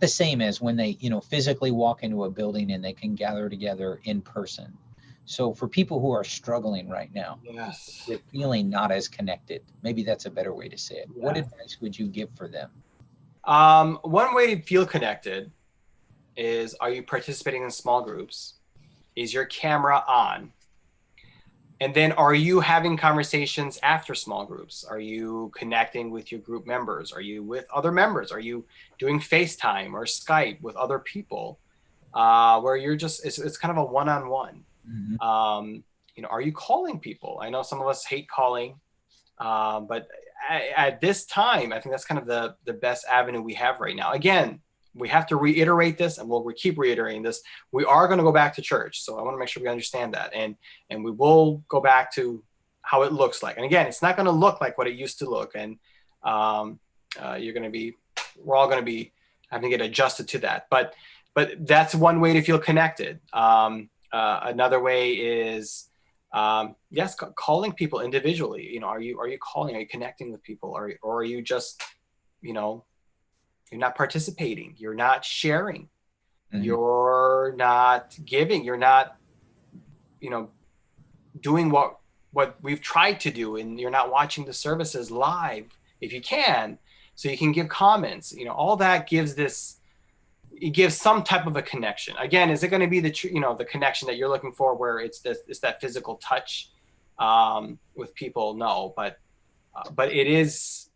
the same as when they physically walk into a building and they can gather together in person. So for people who are struggling right now, they're feeling not as connected. Maybe that's a better way to say it. What advice would you give for them? One way to feel connected is, are you participating in small groups? Is your camera on? And then are you having conversations after small groups? Are you connecting with your group members? Are you with other members? Are you doing FaceTime or Skype with other people where you're just, it's kind of a one-on-one? are you calling people? I know some of us hate calling, but at this time, I think that's kind of the best avenue we have right now. Again, we have to reiterate this, and we'll keep reiterating this. We are going to go back to church, so I want to make sure we understand that, and we will go back to how it looks like. And again, it's not going to look like what it used to look, and we're all going to be having to get adjusted to that. But that's one way to feel connected. Another way is yes, calling people individually. Are you calling? Are you connecting with people? Or are you just, you're not participating? You're not sharing. Mm-hmm. You're not giving. You're not, doing what we've tried to do, and you're not watching the services live if you can, so you can give comments. All that gives some type of a connection. Again, is it going to be the connection that you're looking for, where it's that physical touch with people? No, but it is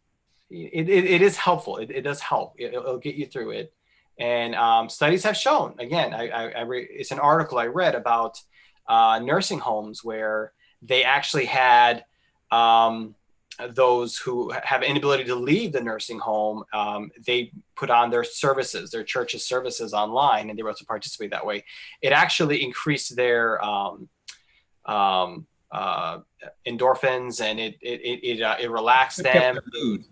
helpful. It does help. It'll get you through it. And studies have shown, again, it's an article I read about nursing homes where they actually had those who have inability to leave the nursing home. They put on their church's services online, and they were able to participate that way. It actually increased their endorphins, and it relaxed them. Mood.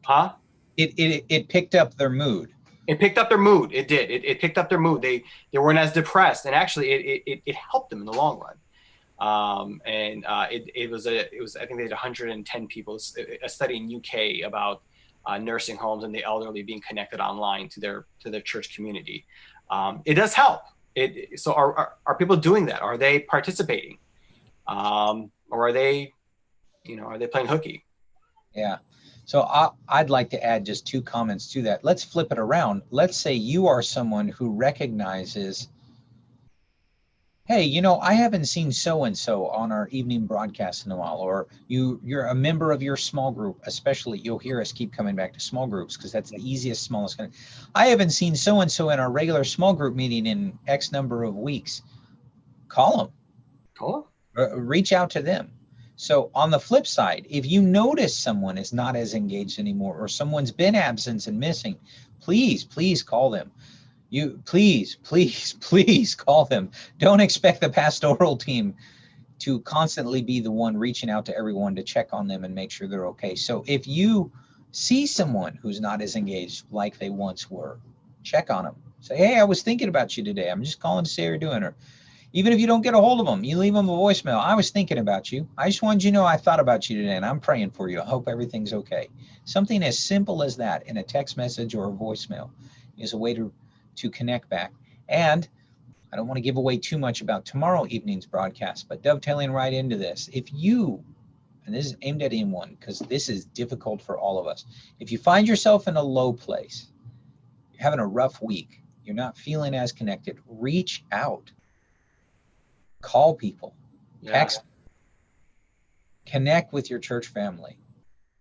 Huh? It picked up their mood. It picked up their mood. It did. It picked up their mood. They weren't as depressed, and actually it helped them in the long run. It was I think they had 110 people, a study in UK about nursing homes and the elderly being connected online to their church community. It does help. So are people doing that? Are they participating? Or are they playing hooky? Yeah. So I'd like to add just 2 comments to that. Let's flip it around. Let's say you are someone who recognizes, hey, I haven't seen so-and-so on our evening broadcast in a while, or you're a member of your small group. Especially, you'll hear us keep coming back to small groups because that's the easiest, smallest. I haven't seen so-and-so in our regular small group meeting in X number of weeks. Call them. Call them. Reach out to them. So on the flip side, if you notice someone is not as engaged anymore, or someone's been absent and missing, please call them. You please call them. Don't expect the pastoral team to constantly be the one reaching out to everyone to check on them and make sure they're okay. So if you see someone who's not as engaged like they once were, check on them. Say, hey, I was thinking about you today. I'm just calling to see how you're doing. Or even if you don't get a hold of them, you leave them a voicemail. I was thinking about you. I just wanted you to know I thought about you today, and I'm praying for you. I hope everything's okay. Something as simple as that in a text message or a voicemail is a way to connect back. And I don't want to give away too much about tomorrow evening's broadcast, but dovetailing right into this, if you, and this is aimed at anyone because this is difficult for all of us, if you find yourself in a low place, you're having a rough week, you're not feeling as connected, reach out. Call people, text, connect with your church family.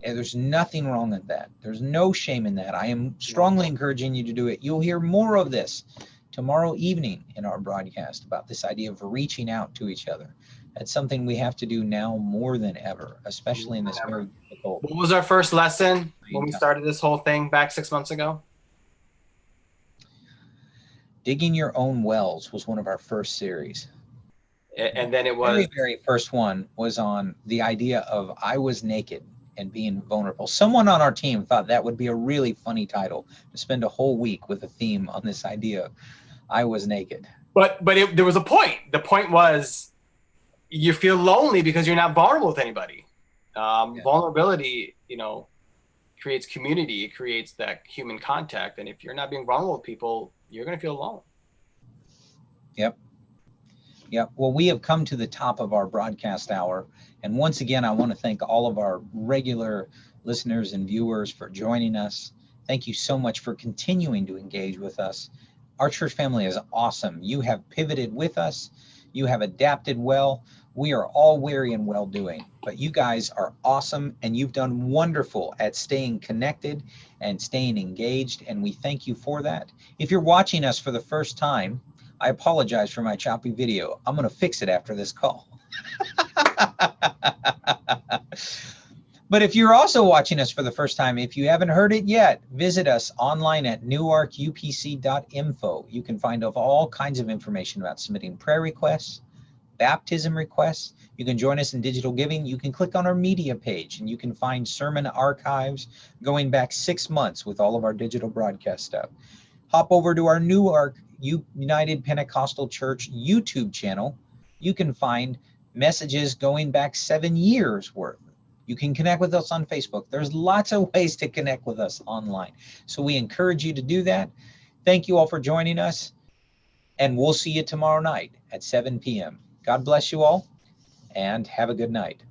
And there's nothing wrong with that. There's no shame in that. I am strongly encouraging you to do it. You'll hear more of this tomorrow evening in our broadcast about this idea of reaching out to each other. That's something we have to do now more than ever, especially in this very difficult. What was our first lesson when we started this whole thing back 6 months ago? Digging your own wells was one of our first series. And then it was the very first one was on the idea of I was naked and being vulnerable. Someone on our team thought that would be a really funny title to spend a whole week with a theme on this idea of I was naked. But there was a point. The point was you feel lonely because you're not vulnerable with anybody. Vulnerability, creates community. It creates that human contact. And if you're not being vulnerable with people, you're going to feel alone. Yep. Well, we have come to the top of our broadcast hour. And once again, I want to thank all of our regular listeners and viewers for joining us. Thank you so much for continuing to engage with us. Our church family is awesome. You have pivoted with us. You have adapted well. We are all weary and well-doing, but you guys are awesome, and you've done wonderful at staying connected and staying engaged, and we thank you for that. If you're watching us for the first time, I apologize for my choppy video. I'm going to fix it after this call. But if you're also watching us for the first time, if you haven't heard it yet, visit us online at newarkupc.info. You can find all kinds of information about submitting prayer requests, baptism requests. You can join us in digital giving. You can click on our media page and you can find sermon archives going back 6 months with all of our digital broadcast stuff. Hop over to our Newark United Pentecostal Church YouTube channel. You can find messages going back 7 years worth. You can connect with us on Facebook. There's lots of ways to connect with us online. So we encourage you to do that. Thank you all for joining us. And we'll see you tomorrow night at 7 p.m. God bless you all and have a good night.